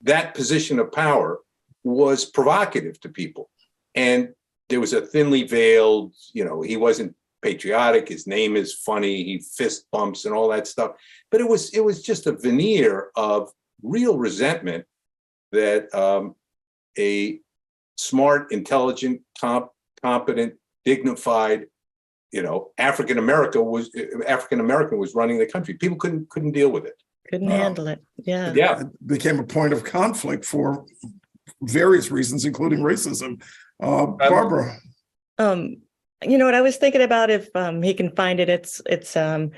that position of power was provocative to people. And there was a thinly veiled, he wasn't patriotic. His name is funny. He fist bumps and all that stuff. But it was just a veneer of real resentment that a smart, intelligent, competent, dignified, African American was running the country. People couldn't deal with it. Couldn't handle it. Yeah. Yeah. It became a point of conflict for various reasons, including racism. Barbara. What I was thinking about, if he can find it, it's the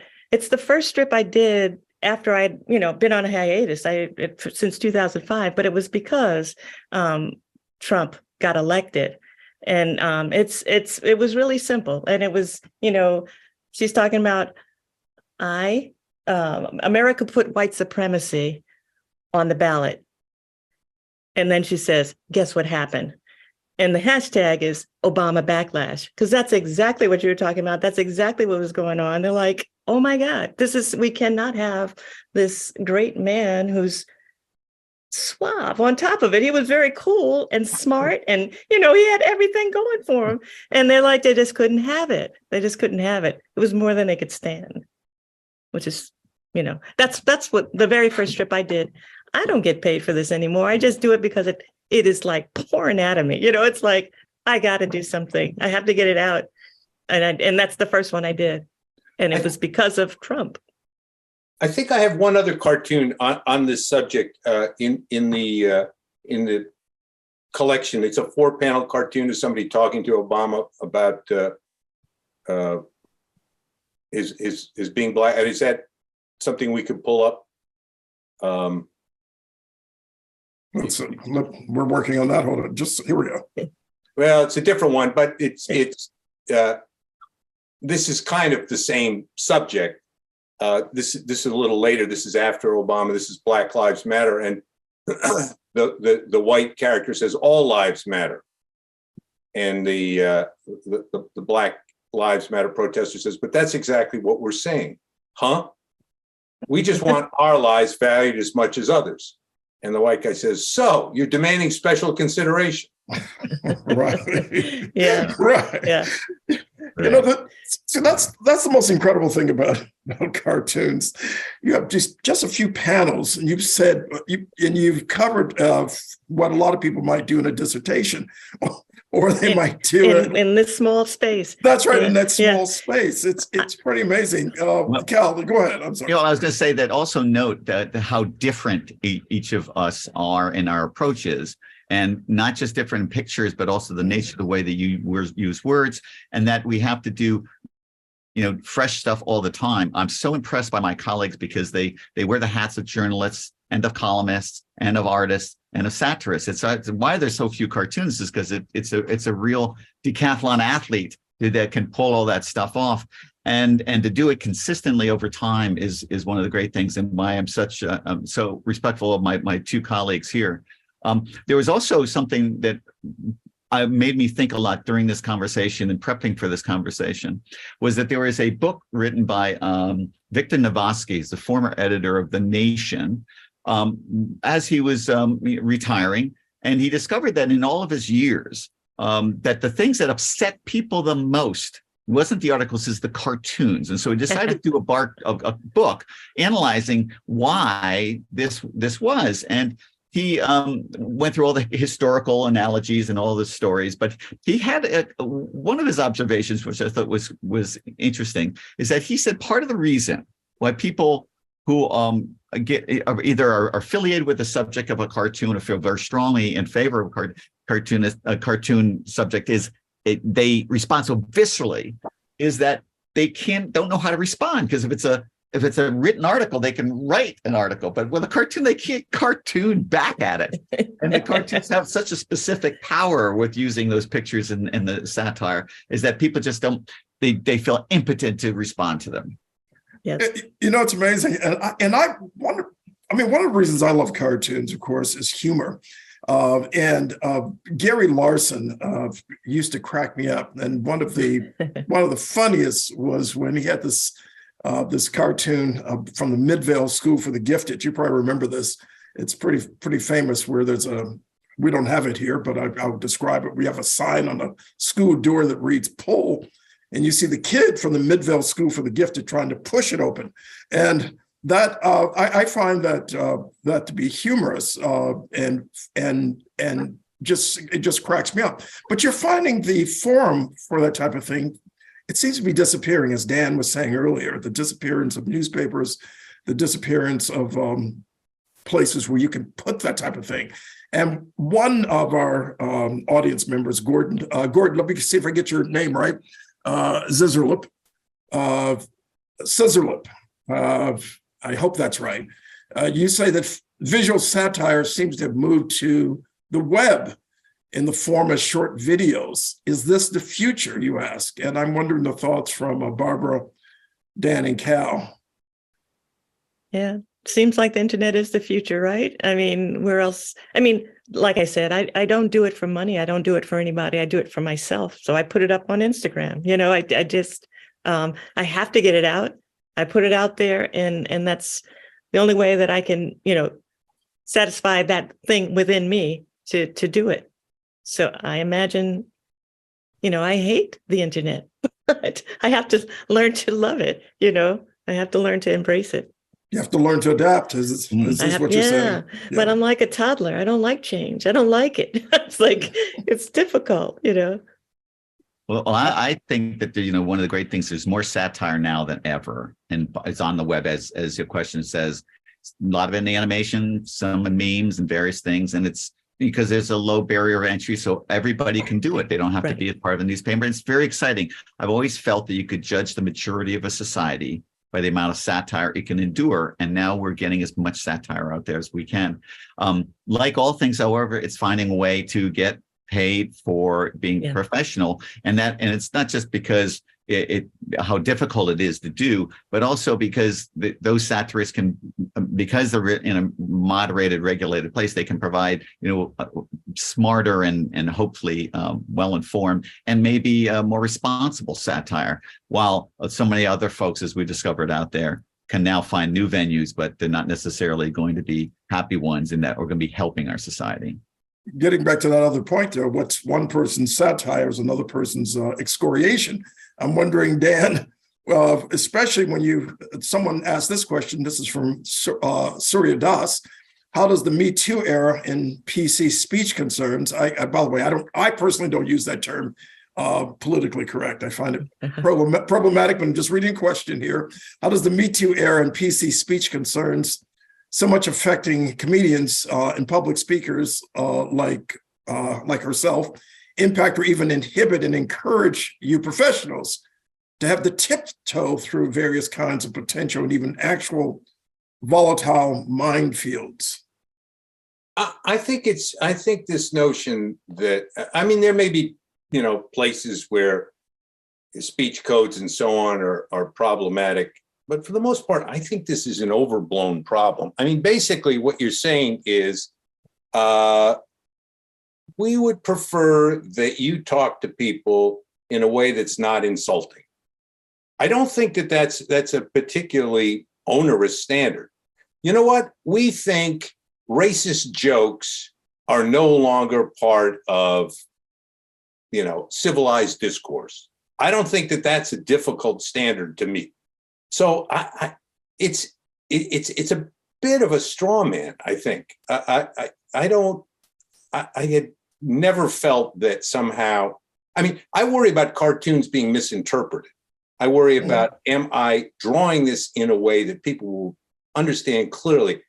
first strip I did after I'd been on a hiatus since 2005, but it was because Trump got elected, and it was really simple, and it was she's talking about America put white supremacy on the ballot, and then she says, guess what happened? And the hashtag is Obama backlash, because that's exactly what you were talking about. That's exactly what was going on. They're like, oh my God, we cannot have this great man who's suave. On top of it, he was very cool and smart, and he had everything going for him. And they're like, they just couldn't have it. They just couldn't have it. It was more than they could stand, which is, that's what the very first strip I did. I don't get paid for this anymore. I just do it because it is like pouring out of me. It's like, I got to do something. I have to get it out. And that's the first one I did. And it was because of Trump. I think I have one other cartoon on this subject in the collection. It's a 4-panel cartoon of somebody talking to Obama about his being black. And is that something we could pull up? We're working on that. Hold on. Here we go. Well, it's a different one, but this is kind of the same subject. This is a little later. This is after Obama. This is Black Lives Matter, and the white character says all lives matter, and the Black Lives Matter protester says, but that's exactly what we're saying, huh? We just want our lives valued as much as others. And the white guy says, so you're demanding special consideration. Right. Yeah. Right. Yeah. So that's the most incredible thing about cartoons. You have just a few panels, and you've covered what a lot of people might do in a dissertation, or they might do it in this small space. That's right, in that small space. It's pretty amazing. Cal, go ahead. I'm sorry. I was going to say that also note that how different each of us are in our approaches. And not just different in pictures, but also the nature of the way that you use words, and that we have to do, fresh stuff all the time. I'm so impressed by my colleagues because they wear the hats of journalists and of columnists and of artists and of satirists. It's why there's so few cartoonists is because it's a real decathlon athlete that can pull all that stuff off, and to do it consistently over time is one of the great things, and why I'm so respectful of my two colleagues here. There was also something that made me think a lot during this conversation and prepping for this conversation, was that there was a book written by Victor Navasky, the former editor of The Nation, as he was retiring, and he discovered that in all of his years, that the things that upset people the most wasn't the articles, it's the cartoons. And so he decided to do a book analyzing why this was. And he went through all the historical analogies and all the stories, but he had one of his observations, which I thought was interesting, is that he said part of the reason why people who are affiliated with the subject of a cartoon or feel very strongly in favor of a cartoon subject is they respond so viscerally, is that they don't know how to respond, because if it's a written article, they can write an article, but with a cartoon, they can't cartoon back at it. And the cartoons have such a specific power with using those pictures and the satire, is that people just they feel impotent to respond to them. Yes. It's amazing. And I wonder, one of the reasons I love cartoons, of course, is humor. And Gary Larson used to crack me up. And one of the funniest was when he had this cartoon from the Midvale School for the Gifted. You probably remember this. It's pretty famous, where there's a we don't have it here, but I'll describe it. We have a sign on the school door that reads "pull," and you see the kid from the Midvale School for the Gifted trying to push it open, and that I find that that to be humorous and it just cracks me up. But you're finding the forum for that type of thing. It seems to be disappearing, as Dan was saying earlier. The disappearance of newspapers, the disappearance of places where you can put that type of thing. And one of our audience members, Gordon, let me see if I get your name right. Scissorlip. I hope that's right. You say that visual satire seems to have moved to the web in the form of short videos. Is this the future, you ask? And I'm wondering the thoughts from Barbara, Dan, and Cal. Yeah, seems like the internet is the future, right? I mean, where else? I mean, like I said, I don't do it for money. I don't do it for anybody. I do it for myself. So I put it up on Instagram. You know, I just, I have to get it out. I put it out there, and that's the only way that I can, you know, satisfy that thing within me to do it. So I imagine, you know, I hate the internet, but I have to learn to love it. You know, I have to learn to embrace it. You have to learn to adapt. Is this what you're saying? Yeah, but I'm like a toddler. I don't like change. I don't like it. It's like, it's difficult, you know. Well, I think that, you know, one of the great things, there's more satire now than ever. And it's on the web, as your question says, a lot of it in the animation, some in memes and various things. And it's because there's a low barrier of entry, so everybody can do it. They don't have to be a part of the newspaper. It's very exciting. I've always felt that you could judge the maturity of a society by the amount of satire it can endure. And now we're getting as much satire out there as we can. Like all things, however, it's finding a way to get paid for being professional. And it's not just because how difficult it is to do, but also because those satirists can, because they're in a moderated, regulated place, they can provide, you know, smarter and hopefully well-informed and maybe more responsible satire, while so many other folks, as we discovered out there, can now find new venues, but they're not necessarily going to be happy ones in that are going to be helping our society. Getting back to that other point there, what's one person's satire is another person's excoriation. I'm wondering, Dan, especially when someone asked this question, this is from Surya Das, how does the Me Too era in PC speech concerns, by the way, I personally don't use that term, politically correct. I find it problematic, but I'm just reading a question here. How does the Me Too era in PC speech concerns so much affecting comedians and public speakers like herself impact or even inhibit and encourage you professionals to have the tiptoe through various kinds of potential and even actual volatile minefields? I think this notion that, I mean, there may be, you know, places where speech codes and so on are problematic, but for the most part, I think this is an overblown problem. I mean, basically what you're saying is, we would prefer that you talk to people in a way that's not insulting. I don't think that that's a particularly onerous standard. You know what? We think racist jokes are no longer part of, you know, civilized discourse. I don't think that that's a difficult standard to meet. So it's a bit of a straw man, I think. I had never felt that somehow, I mean, I worry about cartoons being misinterpreted. I worry about, am I drawing this in a way that people will understand clearly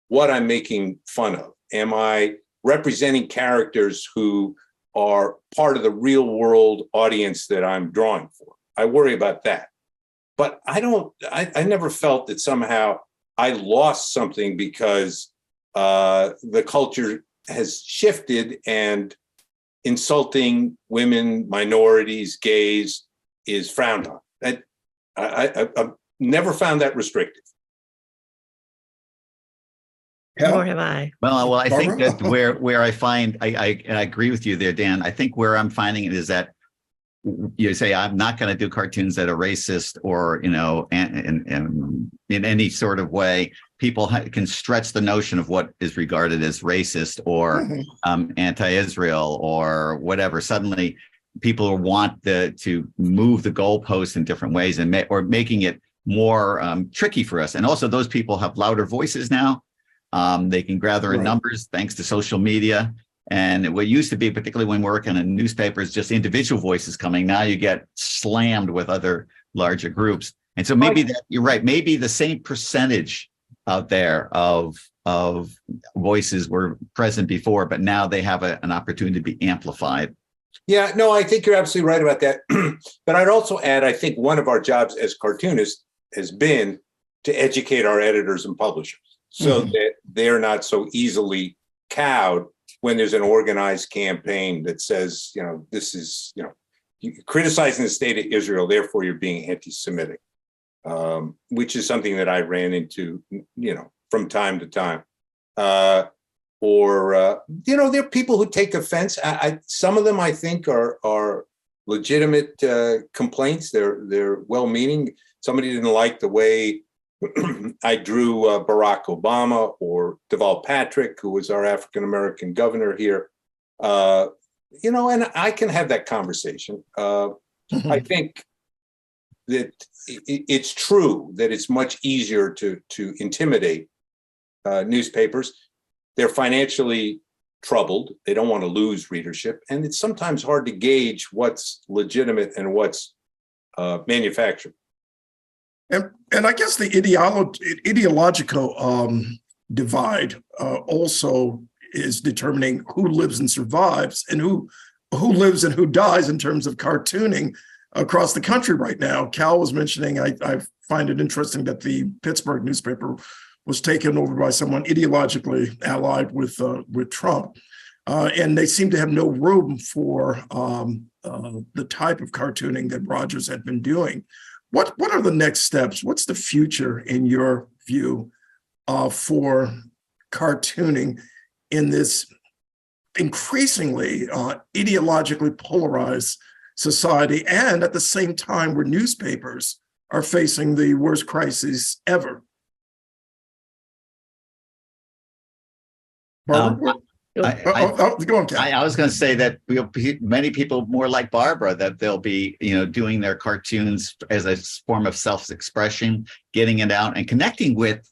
what I'm making fun of? Am I representing characters who are part of the real world audience that I'm drawing for? I worry about that. But I never felt that somehow I lost something because the culture has shifted and insulting women, minorities, gays is frowned on. I've never found that restrictive. Nor have I. Well, I think that where I find, I agree with you there, Dan. I think where I'm finding it is that you say, I'm not going to do cartoons that are racist or, and in any sort of way, people can stretch the notion of what is regarded as racist or anti-Israel or whatever. Suddenly, people want to move the goalposts in different ways or making it more tricky for us. And also, those people have louder voices now. They can gather in numbers thanks to social media. And what used to be, particularly when working in newspapers, just individual voices coming. Now you get slammed with other larger groups. And so maybe you're right. Maybe the same percentage out there of voices were present before, but now they have an opportunity to be amplified. Yeah, no, I think you're absolutely right about that. But I'd also add, I think one of our jobs as cartoonists has been to educate our editors and publishers so that they're not so easily cowed when there's an organized campaign that says, this is, you're criticizing the state of Israel, therefore you're being anti-Semitic, which is something that I ran into, from time to time. There are people who take offense. Some of them I think are legitimate complaints. They're well-meaning. Somebody didn't like the way I drew Barack Obama or Deval Patrick, who was our African-American governor here. And I can have that conversation. I think that it's true that it's much easier to intimidate newspapers. They're financially troubled. They don't want to lose readership. And it's sometimes hard to gauge what's legitimate and what's manufactured. And I guess the ideological divide also is determining who lives and survives and who lives and who dies in terms of cartooning across the country right now. Cal was mentioning, I find it interesting that the Pittsburgh newspaper was taken over by someone ideologically allied with Trump. And they seem to have no room for the type of cartooning that Rogers had been doing. What are the next steps? What's the future, in your view, for cartooning in this increasingly ideologically polarized society, and at the same time where newspapers are facing the worst crisis ever? Barbara? Go on, Cal. I was going to say that many people more like Barbara, that they'll be, doing their cartoons as a form of self-expression, getting it out and connecting with,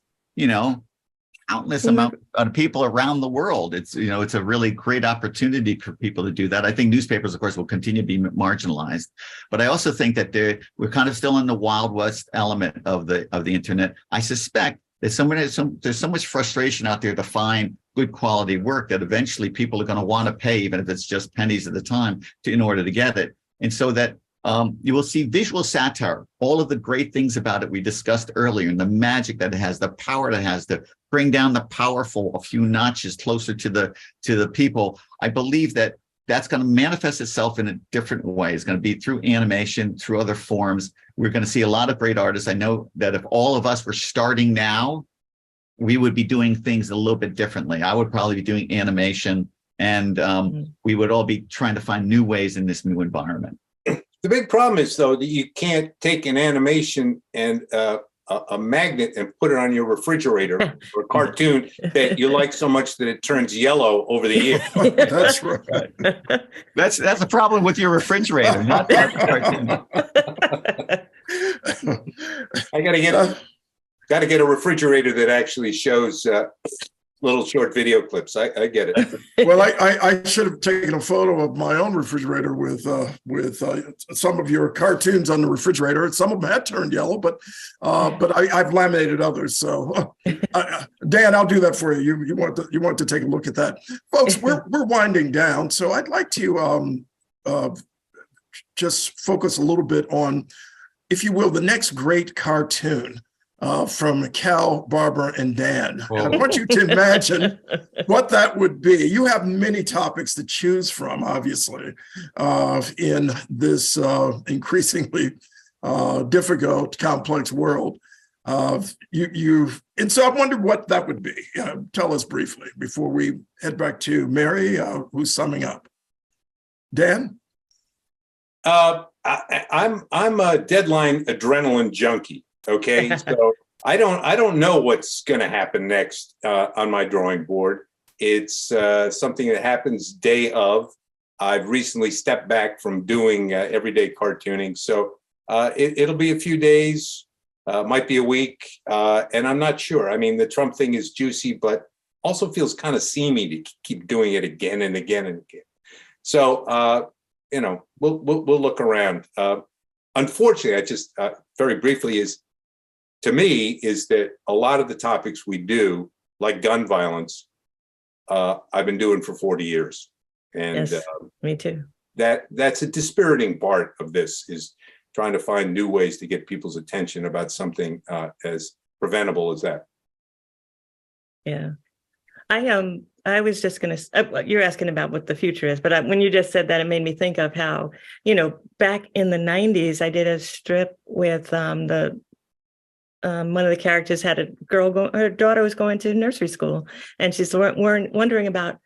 countless amount of people around the world. It's a really great opportunity for people to do that. I think newspapers, of course, will continue to be marginalized, but I also think that we're kind of still in the Wild West element of the internet. I suspect that there's so much frustration out there to find good quality work that eventually people are going to want to pay, even if it's just pennies at a time, in order to get it. And so that you will see visual satire, all of the great things about it we discussed earlier, and the magic that it has, the power that it has to bring down the powerful a few notches closer to the people. I believe that that's going to manifest itself in a different way. It's going to be through animation, through other forms. We're going to see a lot of great artists. I know that if all of us were starting now, we would be doing things a little bit differently. I would probably be doing animation, and we would all be trying to find new ways in this new environment. The big problem is, though, that you can't take an animation and a magnet and put it on your refrigerator or a cartoon that you like so much that it turns yellow over the years. That's right. That's a problem with your refrigerator, not that cartoon. I got to get a refrigerator that actually shows little short video clips. I get it. Well, I should have taken a photo of my own refrigerator with some of your cartoons on the refrigerator. Some of them had turned yellow, but I've laminated others. So, Dan, I'll do that for you. You want to take a look at that, folks? We're winding down, so I'd like to just focus a little bit on, if you will, the next great cartoon. From Cal, Barbara, and Dan. I want you to imagine what that would be. You have many topics to choose from, obviously, in this increasingly difficult, complex world. And so I wondered what that would be. Tell us briefly before we head back to Mary, who's summing up. Dan? I'm a deadline adrenaline junkie. Okay, so I don't know what's going to happen next on my drawing board. It's something that happens day of. I've recently stepped back from doing everyday cartooning, so it'll be a few days, might be a week, and I'm not sure. I mean, the Trump thing is juicy, but also feels kind of seamy to keep doing it again and again and again. So we'll look around. Unfortunately, I just very briefly to me is that a lot of the topics we do, like gun violence, I've been doing for 40 years. And yes, me too. That's a dispiriting part of this, is trying to find new ways to get people's attention about something as preventable as that. Yeah. I was just going to, you're asking about what the future is, but when you just said that, it made me think of how, back in the 90s, I did a strip with one of the characters had a girl, her daughter was going to nursery school, and she's wondering about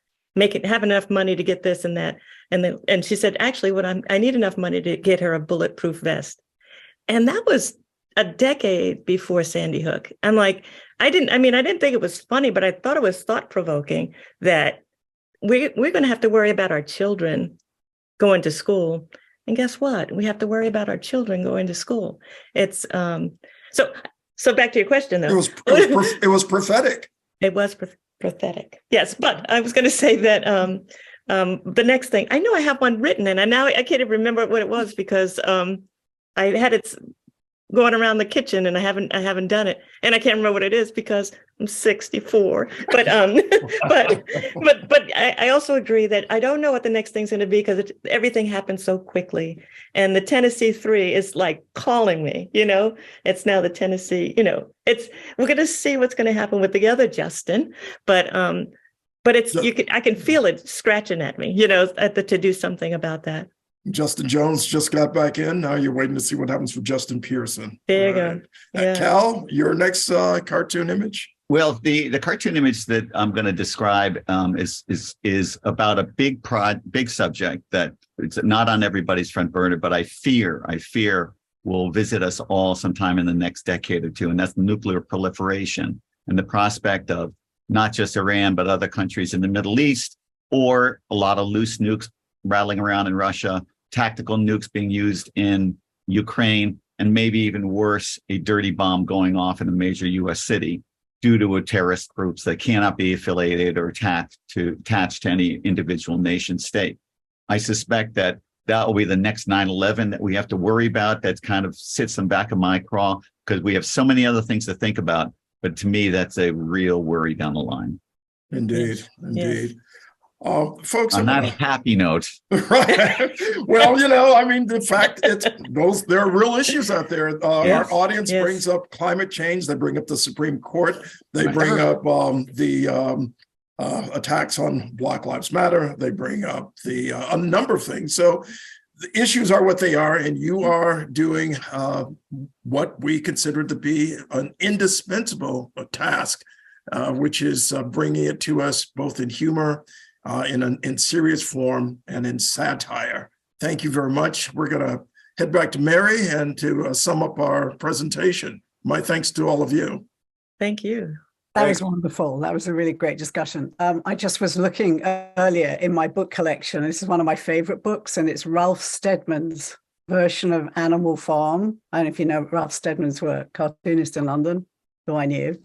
have enough money to get this and that. And she said, actually, I need enough money to get her a bulletproof vest. And that was a decade before Sandy Hook. I'm like, I didn't think it was funny, but I thought it was thought-provoking that we're going to have to worry about our children going to school. And guess what? We have to worry about our children going to school. It's so back to your question, though. It was prophetic. It was prophetic. Yes, but I was going to say that the next thing, I know I have one written, and now I can't even remember what it was because I had it going around the kitchen, and I haven't done it, and I can't remember what it is because I'm 64. But I also agree that I don't know what the next thing's going to be because everything happens so quickly, and the Tennessee 3 is like calling me. It's now the Tennessee. We're going to see what's going to happen with the other Justin, but I can feel it scratching at me. To do something about that. Justin Jones just got back in. Now you're waiting to see what happens for Justin Pearson. There you go. Yeah. Cal, your next cartoon image? Well, the cartoon image that I'm going to describe is about a big subject that it's not on everybody's front burner, but I fear will visit us all sometime in the next decade or two, and that's nuclear proliferation and the prospect of not just Iran, but other countries in the Middle East, or a lot of loose nukes rattling around in Russia, tactical nukes being used in Ukraine, and maybe even worse, a dirty bomb going off in a major U.S. city due to terrorist groups that cannot be affiliated or attached to any individual nation state. I suspect that will be the next 9/11 that we have to worry about. That kind of sits in the back of my craw because we have so many other things to think about. But to me, that's a real worry down the line. Indeed. Yes. Folks, on that happy note, right? Well, the fact there are real issues out there. Our audience brings up climate change. They bring up the Supreme Court. They bring up the attacks on Black Lives Matter. They bring up a number of things. So the issues are what they are, and you are doing what we consider to be an indispensable task, which is bringing it to us both in humor, in serious form, and in satire. Thank you very much. We're going to head back to Mary and to sum up our presentation. My thanks to all of you. Thank you. That was wonderful. That was a really great discussion. I just was looking earlier in my book collection. This is one of my favorite books, and it's Ralph Steadman's version of Animal Farm. I don't know if you know Ralph Steadman's work, cartoonist in London, who I knew.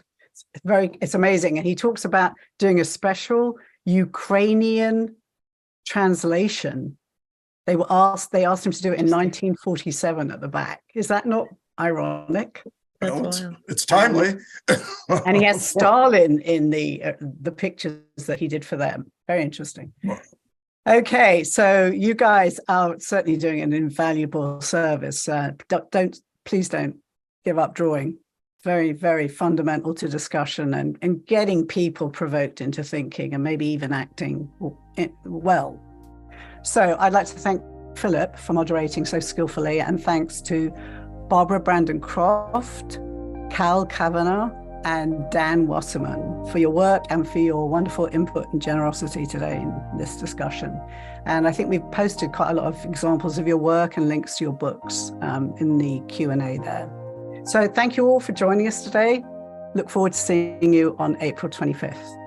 It's amazing. And he talks about doing a special Ukrainian translation. They asked him to do it in 1947 at the back. Is that not ironic? It's timely. And he has Stalin in the pictures that he did for them. Very interesting. Okay, so you guys are certainly doing an invaluable service. Please don't give up drawing. Very, very fundamental to discussion and getting people provoked into thinking and maybe even acting well. So I'd like to thank Philip for moderating so skillfully, and thanks to Barbara Brandon Croft, Cal Kavanagh, and Dan Wasserman for your work and for your wonderful input and generosity today in this discussion. And I think we've posted quite a lot of examples of your work and links to your books in the Q&A there. So thank you all for joining us today. Look forward to seeing you on April 25th.